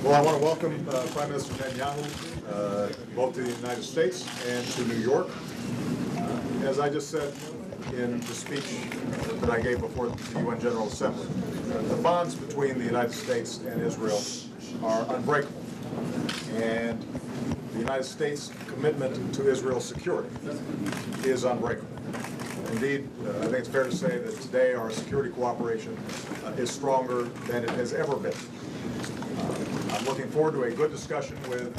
Well, I want to welcome Prime Minister Netanyahu both to the United States and to New York. As I just said in the speech that I gave before the UN General Assembly, the bonds between the United States and Israel are unbreakable. And the United States' commitment to Israel's security is unbreakable. Indeed, I think it's fair to say that today our security cooperation is stronger than it has ever been. I'm looking forward to a good discussion with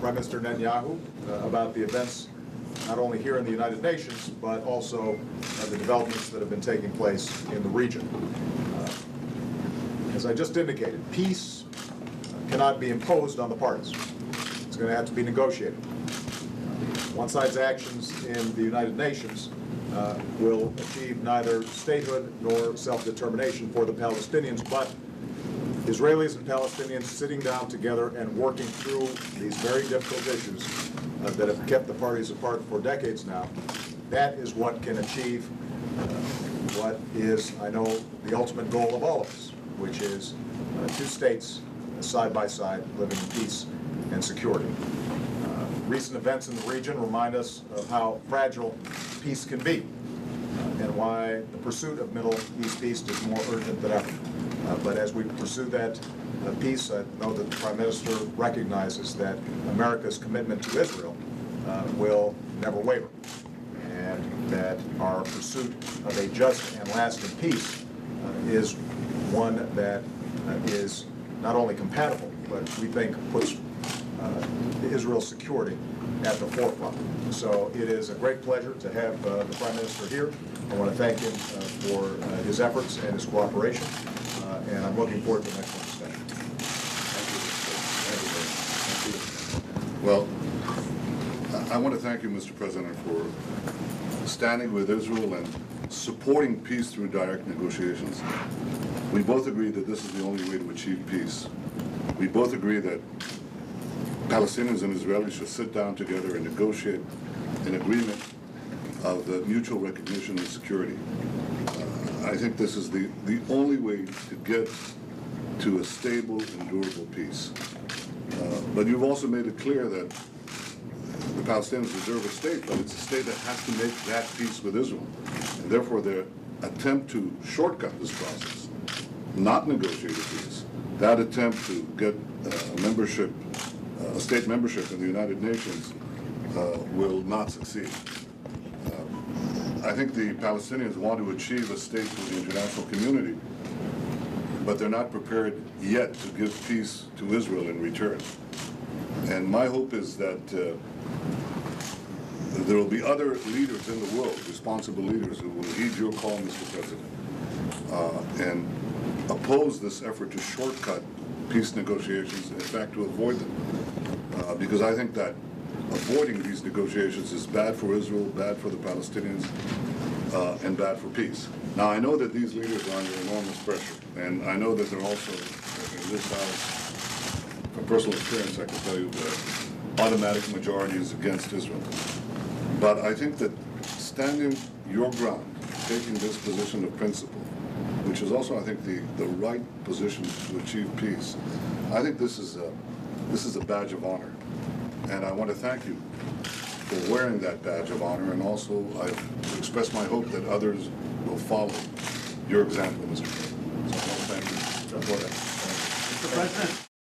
Prime Minister Netanyahu about the events not only here in the United Nations, but also the developments that have been taking place in the region. As I just indicated, peace cannot be imposed on the parties. It's going to have to be negotiated. One side's actions in the United Nations will achieve neither statehood nor self-determination for the Palestinians, but Israelis and Palestinians sitting down together and working through these very difficult issues that have kept the parties apart for decades now, that is what can achieve what is, I know, the ultimate goal of all of us, which is two states side by side living in peace and security. Recent events in the region remind us of how fragile peace can be and why the pursuit of Middle East peace is more urgent than ever. But as we pursue that peace, I know that the Prime Minister recognizes that America's commitment to Israel will never waver, and that our pursuit of a just and lasting peace is one that is not only compatible, but we think puts Israel's security at the forefront. So it is a great pleasure to have the Prime Minister here. I want to thank him for his efforts and his cooperation, and I'm looking forward to the next discussion. Thank you. Well, I want to thank you, Mr. President, for standing with Israel and supporting peace through direct negotiations. We both agree that this is the only way to achieve peace. We both agree that Palestinians and Israelis should sit down together and negotiate an agreement of the mutual recognition and security. I think this is the only way to get to a stable and durable peace. But you've also made it clear that the Palestinians deserve a state, but it's a state that has to make that peace with Israel. And therefore their attempt to shortcut this process, not negotiate a peace, that attempt to get a state membership in the United Nations will not succeed. I think the Palestinians want to achieve a state with the international community, but they're not prepared yet to give peace to Israel in return. And my hope is that there will be other leaders in the world, responsible leaders, who will heed your call, Mr. President, and oppose this effort to shortcut peace negotiations, in fact, to avoid them. Because I think that avoiding these negotiations is bad for Israel, bad for the Palestinians, and bad for peace. Now, I know that these leaders are under enormous pressure, and I know that they're also, in this House, from personal experience, I can tell you the automatic majority is against Israel. But I think that standing your ground, taking this position of principle, which is also, I think, the right position to achieve peace, I think this is a badge of honor. And I want to thank you for wearing that badge of honor, and also I express my hope that others will follow your example, Mr. President. So I want to thank you for that. Mr. President.